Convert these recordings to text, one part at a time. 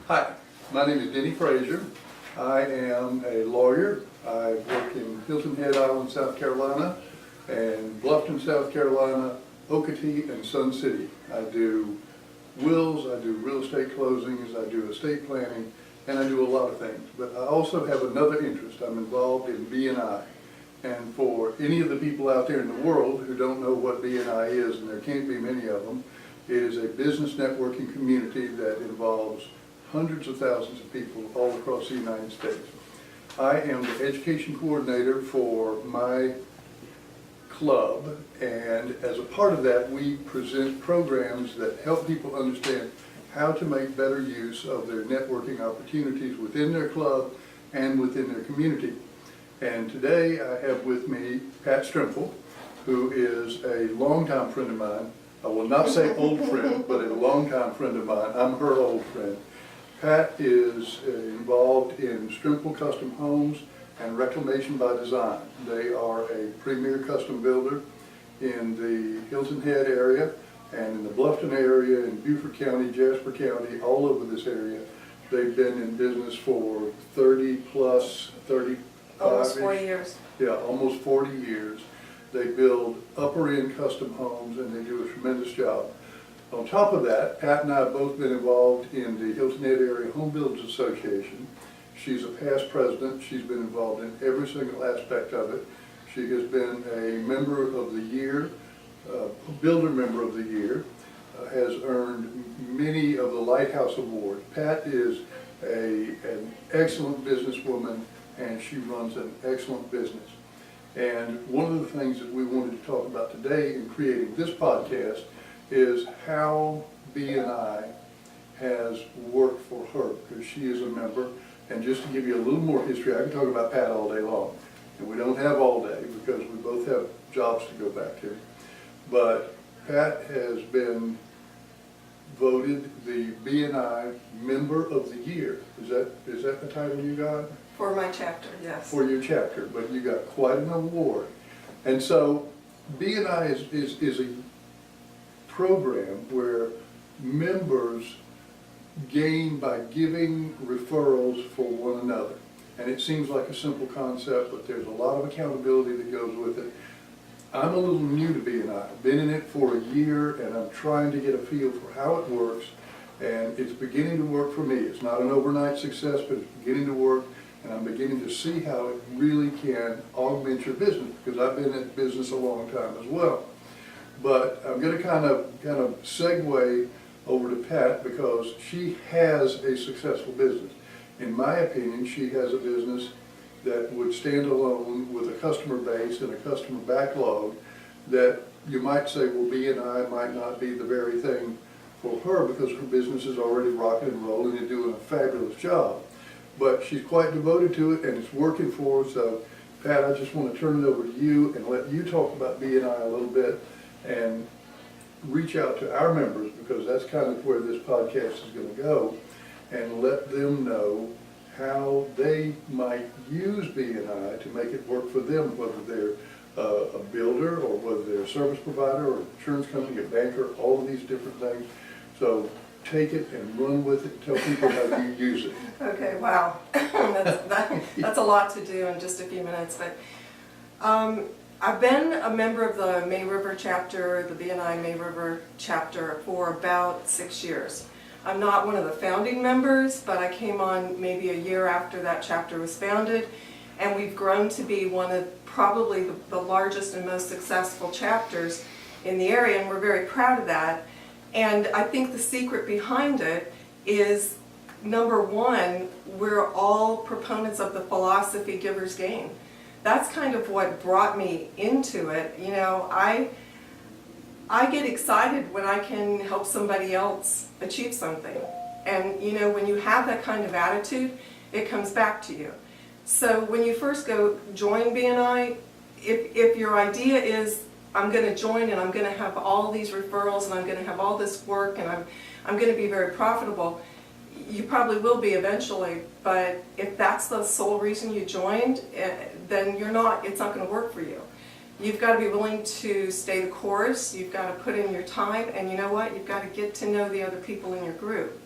Hi, my name is Denny Fraser. I am a lawyer. I work in Hilton Head Island, South Carolina, and Bluffton, South Carolina, Okatee, and Sun City. I do wills, I do real estate closings, I do estate planning, and I do a lot of things. But I also have another interest. I'm involved in BNI. And for any of the people out there in the world who don't know what BNI is, and there can't be many of them, it is a business networking community that involves hundreds of thousands of people all across the United States. I am the education coordinator for my club, and as a part of that, we present programs that help people understand how to make better use of their networking opportunities within their club and within their community. And today I have with me Pat Strimpfel, who is a longtime friend of mine. I will not say old friend, but a longtime friend of mine. I'm her old friend. Pat is involved in Strimpfel Custom Homes and Reclamation by Design. They are a premier custom builder in the Hilton Head area and in the Bluffton area, in Beaufort County, Jasper County, all over this area. They've been in business for 35 almost 40 years. Yeah, almost 40 years. They build upper-end custom homes, and they do a tremendous job. On top of that, Pat and I have both been involved in the Hilton Head Area Home Builders Association. She's a past president. She's been involved in every single aspect of it. She has been a member of the year, builder member of the year, has earned many of the Lighthouse Awards. Pat is an excellent businesswoman, and she runs an excellent business. And one of the things that we wanted to talk about today in creating this podcast is how BNI has worked for her, because she is a member. And just to give you a little more history, I can talk about Pat all day long, and we don't have all day because we both have jobs to go back to. But Pat has been voted the BNI Member of the Year. Is that the title you got? For my chapter, yes. For your chapter, but you got quite an award. And so BNI is a program where members gain by giving referrals for one another. And it seems like a simple concept, but there's a lot of accountability that goes with it. I'm a little new to BNI. I've been in it for a year, and I'm trying to get a feel for how it works, and it's beginning to work for me. It's not an overnight success, but it's beginning to work, and I'm beginning to see how it really can augment your business, because I've been in business a long time as well. But I'm going to kind of segue over to Pat, because she has a successful business. In my opinion, she has a business that would stand alone with a customer base and a customer backlog that you might say, well, BNI might not be the very thing for her because her business is already rocking and rolling and doing a fabulous job. But she's quite devoted to it, and it's working for her. So, Pat, I just want to turn it over to you and let you talk about BNI a little bit and reach out to our members, because that's kind of where this podcast is going to go, and let them know how they might use BNI to make it work for them, whether they're a builder or whether they're a service provider or an insurance company, a banker, all of these different things. So take it and run with it, tell people how you use it. Okay, wow. That's a lot to do in just a few minutes. But I've been a member of the May River chapter, the BNI May River chapter, for about 6 years. I'm not one of the founding members, but I came on maybe a year after that chapter was founded, and we've grown to be one of probably the largest and most successful chapters in the area, and we're very proud of that. And I think the secret behind it is, number one, we're all proponents of the philosophy givers gain. That's kind of what brought me into it. You know, I get excited when I can help somebody else achieve something. And you know, when you have that kind of attitude, it comes back to you. So when you first go join BNI, if your idea is, I'm going to join and I'm going to have all these referrals and I'm going to have all this work and I'm going to be very profitable, you probably will be eventually, but if that's the sole reason you joined, then it's not going to work for you. You've got to be willing to stay the course, you've got to put in your time, and you know what? You've got to get to know the other people in your group.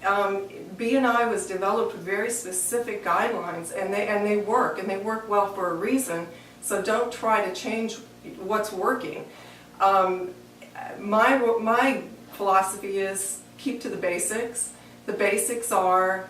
BNI was developed with very specific guidelines, and they work well for a reason. So don't try to change what's working. My philosophy is keep to the basics. The basics are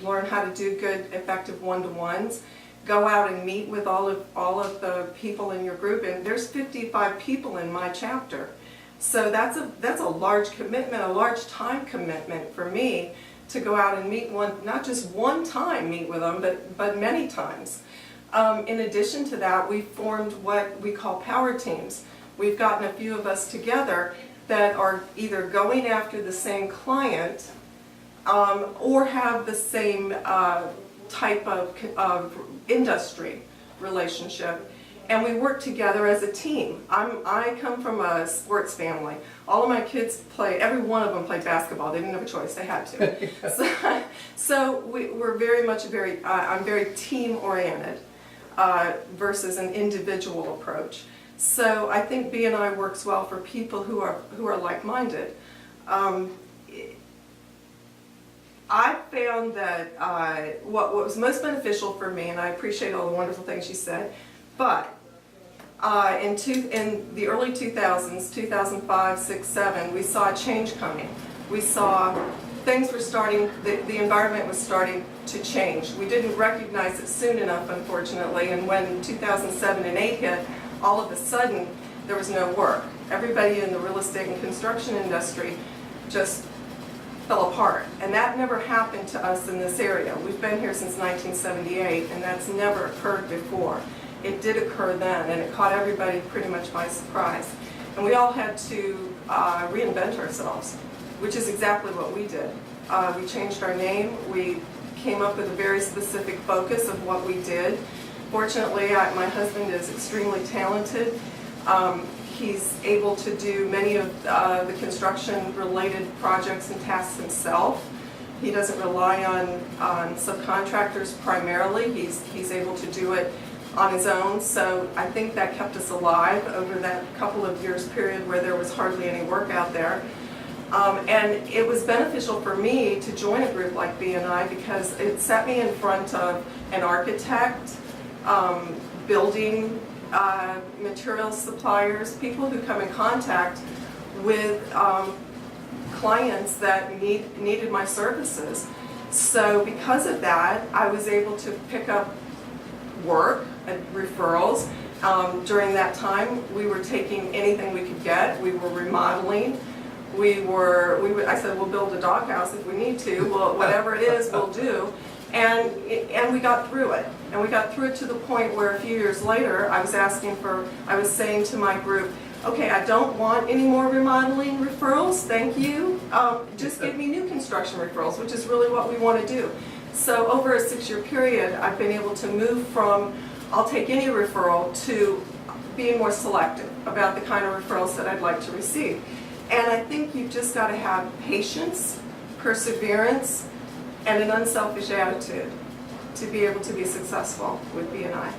learn how to do good, effective one-to-ones. Go out and meet with all of the people in your group, and there's 55 people in my chapter. So that's a large commitment, a large time commitment for me to go out and meet not just one time meet with them, but many times. In addition to that, we formed what we call power teams. We've gotten a few of us together that are either going after the same client or have the same type of industry relationship, and we work together as a team. I come from a sports family. All of my kids every one of them played basketball. They didn't have a choice, they had to. So we're I'm very team oriented versus an individual approach. So I think BNI works well for people who are like-minded. I found that what was most beneficial for me, and I appreciate all the wonderful things you said, but in the early 2000s, 2005, 6, 7, we saw a change coming. We saw things were starting, the environment was starting to change. We didn't recognize it soon enough, unfortunately, and when 2007 and 8 hit, all of a sudden there was no work. Everybody in the real estate and construction industry just fell apart, and that never happened to us in this area. We've been here since 1978, and that's never occurred before. It did occur then, and it caught everybody pretty much by surprise. And we all had to reinvent ourselves, which is exactly what we did. We changed our name. We came up with a very specific focus of what we did. Fortunately, my husband is extremely talented. He's able to do many of the construction-related projects and tasks himself. He doesn't rely on subcontractors primarily. He's able to do it on his own. So I think that kept us alive over that couple of years period where there was hardly any work out there. And it was beneficial for me to join a group like BNI because it set me in front of an architect, building materials suppliers, people who come in contact with clients that needed my services. So because of that, I was able to pick up work and referrals. During that time, we were taking anything we could get. We were remodeling. I said, we'll build a doghouse if we need to. Well, whatever it is, we'll do. And we got through it. And we got through it to the point where a few years later, I was saying to my group, okay, I don't want any more remodeling referrals, thank you. Just give me new construction referrals, which is really what we want to do. So over a 6-year period, I've been able to move from I'll take any referral to being more selective about the kind of referrals that I'd like to receive. And I think you've just got to have patience, perseverance, and an unselfish attitude to be able to be successful with BNI.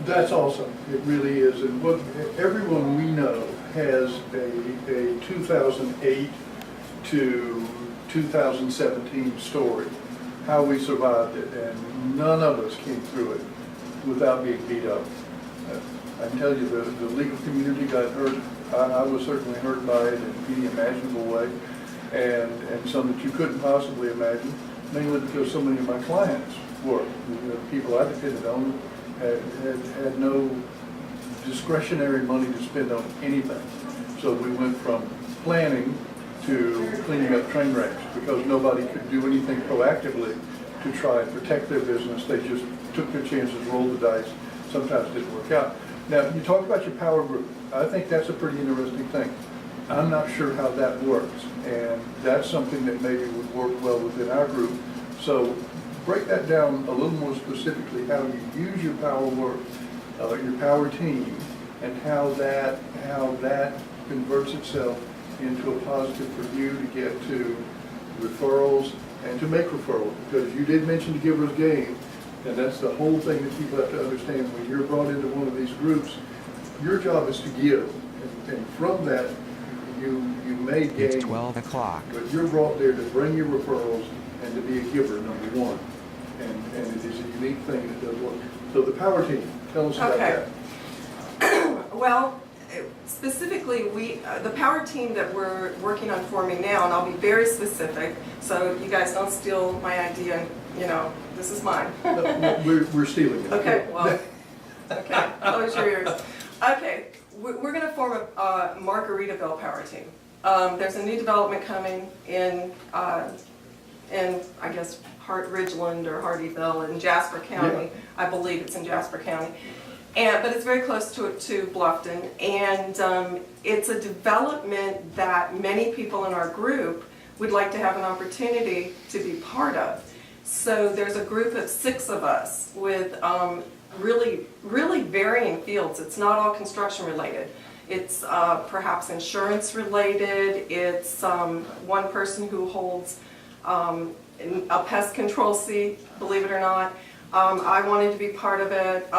That's awesome. It really is. And what everyone we know has a 2008 to 2017 story, how we survived it, and none of us came through it without being beat up. I can tell you the legal community got hurt. I was certainly hurt by it in any imaginable way, and some that you couldn't possibly imagine, mainly because so many of my clients were. The people I depended on had no discretionary money to spend on anything. So we went from planning to cleaning up train wrecks because nobody could do anything proactively to try and protect their business. They just took their chances, rolled the dice. Sometimes it didn't work out. Now, you talk about your power group. I think that's a pretty interesting thing. I'm not sure how that works, and that's something that maybe would work well within our group. So break that down a little more specifically, how you use your power work, your power team, and how that converts itself into a positive for you to get to referrals and to make referrals. Because you did mention the giver's gain, and that's the whole thing that people have to understand. When you're brought into one of these groups, your job is to give, and from that, you may gain. It's 12 o'clock. But you're brought there to bring your referrals and to be a giver, number one. And it is a unique thing that does work. So the power team, tell us about Okay. that. Well, specifically, the power team that we're working on forming now, and I'll be very specific, so you guys don't steal my idea, and, you know, this is mine. No, we're stealing it. Okay, well, okay, close your ears. Okay, we're gonna form a Margaritaville power team. There's a new development coming in I guess, Ridgeland or Hardyville in Jasper County. Yeah. I believe it's in Jasper County. But it's very close to Bluffton, and it's a development that many people in our group would like to have an opportunity to be part of. So there's a group of 6 of us with really varying fields. It's not all construction related. It's perhaps insurance related. It's one person who holds a pest control seat, believe it or not. I wanted to be part of it.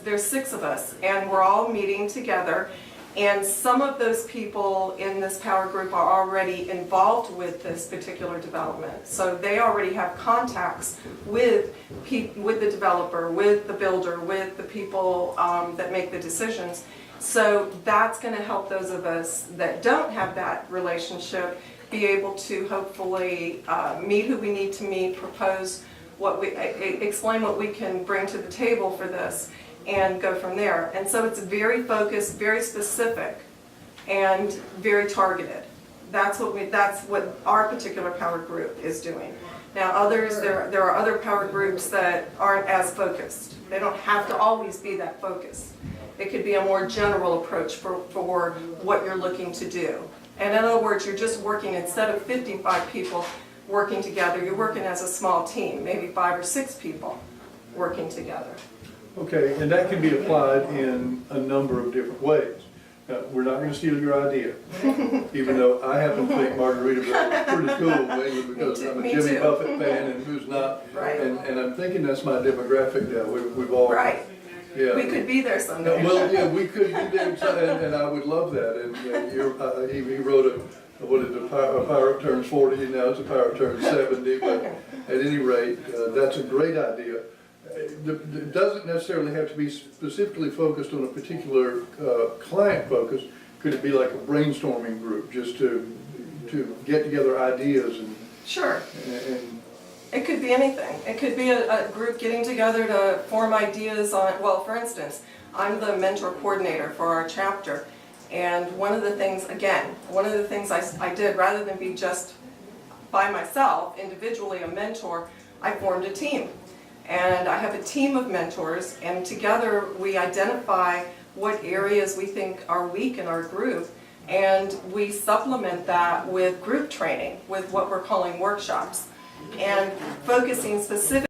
There's 6 of us, and we're all meeting together. And some of those people in this power group are already involved with this particular development. So they already have contacts with the developer, with the builder, with the people that make the decisions. So that's going to help those of us that don't have that relationship be able to hopefully meet who we need to meet, propose explain what we can bring to the table for this, and go from there. And so it's very focused, very specific, and very targeted. That's what our particular power group is doing. Now others, there are other power groups that aren't as focused. They don't have to always be that focused. It could be a more general approach for what you're looking to do. And in other words, you're just working, instead of 55 people working together, you're working as a small team, maybe 5 or 6 people working together. Okay, and that can be applied in a number of different ways. We're not going to steal your idea, even though I happen to think Margaritaville is pretty cool, mainly because I'm a Me Jimmy too. Buffett fan and who's not. Right. And I'm thinking that's my demographic now. We've all. Right. Yeah. We could be there someday. Well, yeah, we could be there, and I would love that. And he wrote a power up turns 40, and now it's a power up turns 70. But at any rate, that's a great idea. It doesn't necessarily have to be specifically focused on a particular client focus. Could it be like a brainstorming group, just to get together ideas and Sure. and It could be anything. It could be a group getting together to form ideas on, well, for instance, I'm the mentor coordinator for our chapter. And one of the things I did, rather than be just by myself, individually a mentor, I formed a team. And I have a team of mentors, and together we identify what areas we think are weak in our group, and we supplement that with group training, with what we're calling workshops, and focusing specifically